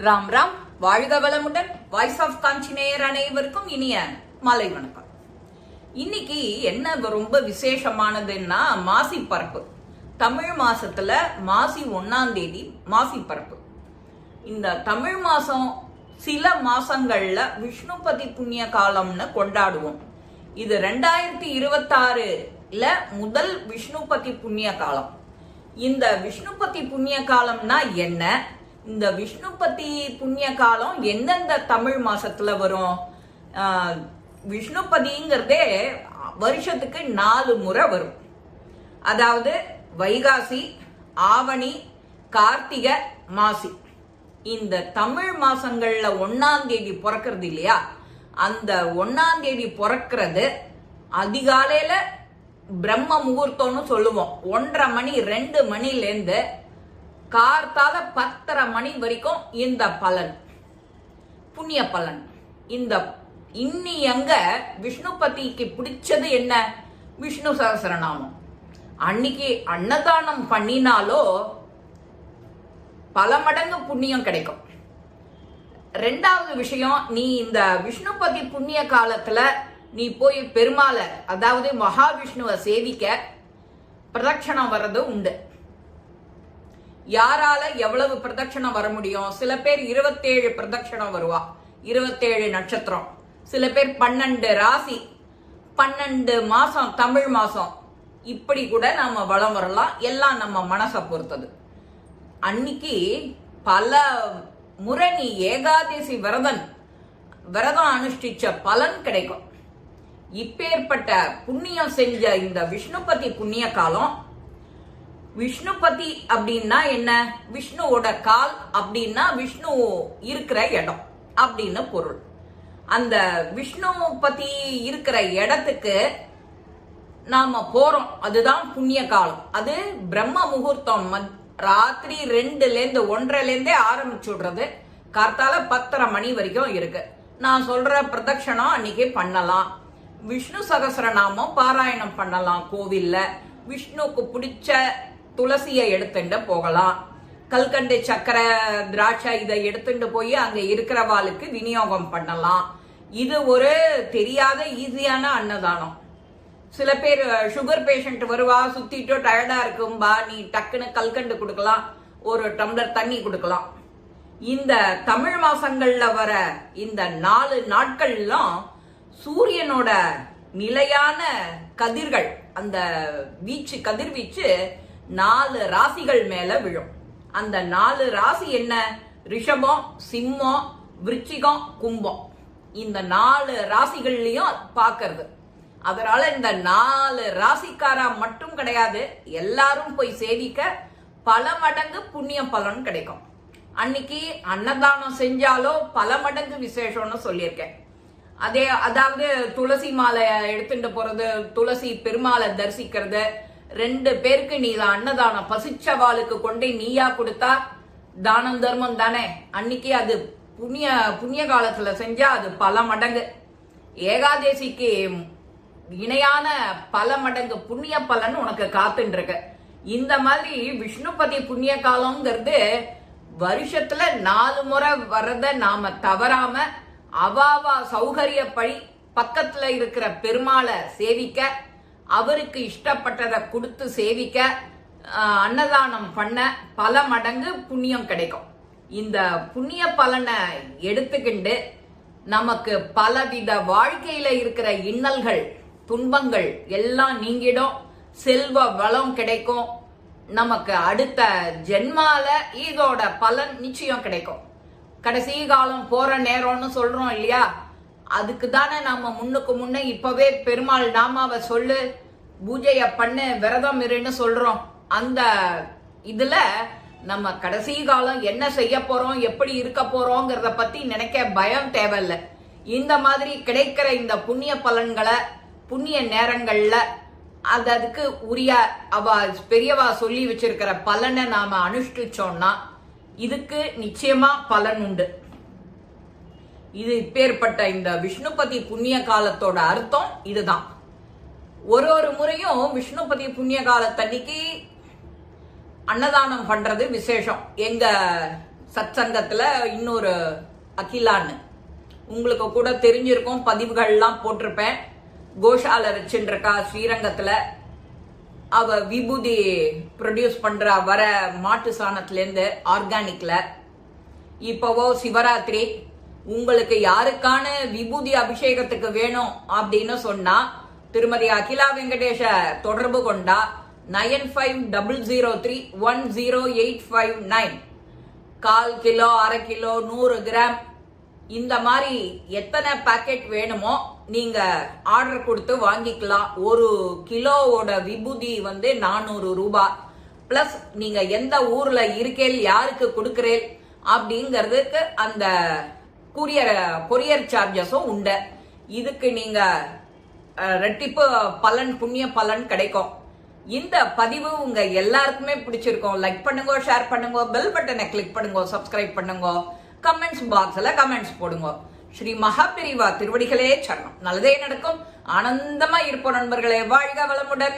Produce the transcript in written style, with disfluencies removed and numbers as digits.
ராம் ராம். வாழ்க வளமுடன். Voice of காஞ்சி நேயர் அனைவருக்கும் இனிய மாலை வணக்கம். இன்னைக்கு என்ன ரொம்ப விசேஷமானதுன்னா மாசி பரப்பு. தமிழ் மாசத்துல மாசி 1ஆம் தேதி மாசி பரப்பு. இந்த தமிழ் மாசம் சில மாசங்கள்ல விஷ்ணுபதி புண்ணிய காலம்னு கொண்டாடுவோம். இது 2026ல முதல் விஷ்ணுபதி புண்ணிய காலம். இந்த விஷ்ணுபதி புண்ணிய காலம்னா என்ன? இந்த விஷ்ணுபதி புண்ணிய காலம் எந்தெந்த தமிழ் மாசத்துல வரும்? விஷ்ணுபதிங்கிறதே வருஷத்துக்கு 4 முறை வரும். அதாவது வைகாசி, ஆவணி, கார்த்திகை, மாசி. இந்த தமிழ் மாசங்கள்ல 1ஆம் தேதி பிறக்கிறது இல்லையா? அந்த 1ஆம் தேதி பிறக்கிறது அதிகாலையில பிரம்ம முகூர்த்தம்னு சொல்லுவோம். 1:30 மணி 2 மணிலேருந்து கார்த்தால 10:30 மணி வரைக்கும் இந்த பலன், புண்ணிய பலன். இந்த இன்னி அங்க விஷ்ணுபதிக்கு பிடிச்சது என்ன? விஷ்ணு சகஸ்ரநாமம். அன்னைக்கு அன்னதானம் பண்ணினாலோ பல மடங்கு புண்ணியம் கிடைக்கும். 2வது விஷயம், நீ இந்த விஷ்ணுபதி புண்ணிய காலத்துல நீ போய் பெருமாளை, அதாவது மகாவிஷ்ணுவை சேவிக்க பிரதட்சணம் வர்றது உண்டு. யாரால எவ்வளவு பிரதட்சணம் வர முடியும்? சில பேர் 27 பிரதட்சணம் வருவா, 27 நட்சத்திரம். சில பேர் 12 ராசி, 12 மாசம், தமிழ் மாசம். இப்படி கூட நாம வளம் வரலாம். எல்லாம் நம்ம மனசை பொறுத்தது. அன்னைக்கு பல முறை நீ ஏகாதசி விரதம் அனுஷ்டிச்ச பலன் கிடைக்கும். இப்பேற்பட்ட புண்ணியம் செஞ்ச இந்த விஷ்ணுபதி புண்ணிய காலம். விஷ்ணுபதி அப்படின்னா என்ன? விஷ்ணுவோட கால் அப்படின்னா விஷ்ணு இருக்கிற இடம் அப்படின்னு பொருள். அந்த விஷ்ணுபதி இருக்கிற இடத்துக்கு நாம போறோம். அதுதான் புண்ணிய காலம். அது பிரம்ம முகூர்த்தம். ராத்திரி 2லேருந்து 1:30லேருந்தே ஆரம்பிச்சுடுறது. கார்த்தால 10:30 மணி வரைக்கும் இருக்கு. நான் சொல்ற பிரதட்சணம் அன்னைக்கு பண்ணலாம். விஷ்ணு சகஸ்ரநாமம் பாராயணம் பண்ணலாம் கோவில்ல. விஷ்ணுக்கு பிடிச்ச துளசியை எடுத்துட்டு போகலாம். கல்கண்டு, சக்கரை, திராட்சை இதை எடுத்துட்டு போய் அங்க இருக்கிறவாளுக்கு விநியோகம் பண்ணலாம். இது ஒரு தெரியாத ஈஸியான அன்னதானம். சில பேர் சுகர் பேஷண்ட் வருவா, சுத்திட்டோ டயர்டா இருக்கும்பா, நீ டக்குன்னு கல்கண்டு கொடுக்கலாம், ஒரு டம்ளர் தண்ணி கொடுக்கலாம். இந்த தமிழ் மாசங்கள்ல வர இந்த 4 நாட்கள்லாம் சூரியனோட நிலையான கதிர்கள், அந்த வீச்சு, கதிர்வீச்சு 4 ராசிகள் மேல விழும். அந்த 4 ராசி என்ன? ரிஷபம், சிம்மம், விருச்சிகம், கும்பம். இந்த 4 ராசிகள்லயும் பாக்குறது. அதனால இந்த 4 ராசிக்காரா மட்டும் கிடையாது, எல்லாரும் போய் சேவிக்க பல மடங்கு புண்ணிய பலன் கிடைக்கும். அன்னைக்கு அன்னதானம் செஞ்சாலோ பல மடங்கு விசேஷம்னு சொல்லியிருக்கேன். அதாவது துளசி மாலை எடுத்துட்டு போறது, துளசி பெருமாளை தரிசிக்கிறது. 2 பேருக்கு நீ அன்னதானம் பசிச்சவாளுக்கு கொண்டே நீயா கொடுத்தா தானம் தர்மம் தானே. அன்னைக்கு அது புண்ணிய காலத்துல செஞ்சா அது பல மடங்கு. ஏகாதசிக்கு இணையான பல மடங்கு புண்ணிய பலன் உனக்கு காத்துட்டு இருக்கு. இந்த மாதிரி விஷ்ணுபதி புண்ணிய காலம்ங்கிறது வருஷத்துல 4 முறை வர்றத நாம தவறாம அவாவா சௌகரியப்படி பக்கத்துல இருக்கிற பெருமாளை சேவிக்க, அவருக்கு இஷ்டப்பட்டதை கொடுத்து சேவிக்க, அன்னதானம் பண்ண பல மடங்கு புண்ணியம் கிடைக்கும். இந்த புண்ணிய பலனை எடுத்துக்கிண்டு நமக்கு பலவித வாழ்க்கையில இருக்கிற இன்னல்கள், துன்பங்கள் எல்லாம் நீங்கிடும். செல்வ வளம் கிடைக்கும். நமக்கு அடுத்த ஜென்மால இதோட பலன் நிச்சயம் கிடைக்கும். கடைசி காலம் போற நேரம்னு சொல்றோம் இல்லையா? அதுக்கு தானே நம்ம முன்னுக்கு முன்ன இப்பவே பெருமாள் நாமாவை சொல்லு, பூஜைய பண்ணு, விரதம் இருன்னு சொல்றோம். அந்த இதுல நம்ம கடைசி காலம் என்ன செய்ய போறோம், எப்படி இருக்க போறோங்கிறத பத்தி நினைக்க பயம் தேவையில்லை. இந்த மாதிரி கிடைக்கிற இந்த புண்ணிய பலன்களை புண்ணிய நேரங்கள்ல அதுக்கு உரிய பெரியவா சொல்லி வச்சிருக்கிற பலனை நாம அனுஷ்டிச்சோம்னா இதுக்கு நிச்சயமா பலன் உண்டு. இது இப்பேற்பட்ட இந்த விஷ்ணுபதி புண்ணிய காலத்தோட அர்த்தம் இதுதான். ஒரு முறையும் விஷ்ணுபதி புண்ணிய காலத்தன்னைக்கு அன்னதானம் பண்றது விசேஷம். எங்க சத்சங்கத்துல இன்னொரு அகிலான்னு உங்களுக்கு கூட தெரிஞ்சிருக்கும், பதிவுகள்லாம் போட்டிருப்பேன். கோஷால வச்சுருக்கா ஸ்ரீரங்கத்துல. அவ விபூதி ப்ரொடியூஸ் பண்ற வர மாட்டு சாணத்துல இருந்து ஆர்கானிக்ல. இப்பவோ சிவராத்திரி, உங்களுக்கு யாருக்கான விபூதி அபிஷேகத்துக்கு வேணும் அப்படின்னு சொன்னா திருமதி அகிலா வெங்கடேஷ தொடர்பு கொண்டா 9500310859. 1/4 கிலோ, 1/2 கிலோ, 100 கிராம், இந்த மாதிரி எத்தனை பாக்கெட் வேணுமோ நீங்க ஆர்டர் கொடுத்து வாங்கிக்கலாம். 1 கிலோவோட விபூதி 400 ரூபாய். பிளஸ் நீங்க எந்த ஊர்ல இருக்கேல், யாருக்கு கொடுக்கிறேன் அப்படிங்கிறதுக்கு அந்த கொரியர் சார்ஜஸும் உண்டு. இதுக்கு நீங்க ரெட்டிப்பு பலன், புண்ணிய பலன் கிடைக்கும். இந்த பதிவு உங்க எல்லாருக்குமே பிடிச்சிருக்கும். லைக் பண்ணுங்க, ஷேர் பண்ணுங்க, பெல் பட்டனை கிளிக் பண்ணுங்க, சப்ஸ்கிரைப் பண்ணுங்க, கமெண்ட்ஸ் பாக்ஸ்ல கமெண்ட்ஸ் போடுங்க. ஸ்ரீ மகாபெரிவா திருவடிகளே சரணம். நல்லதே நடக்கும். ஆனந்தமா இருப்போம் நண்பர்களே. வாழ்க வளமுடன்.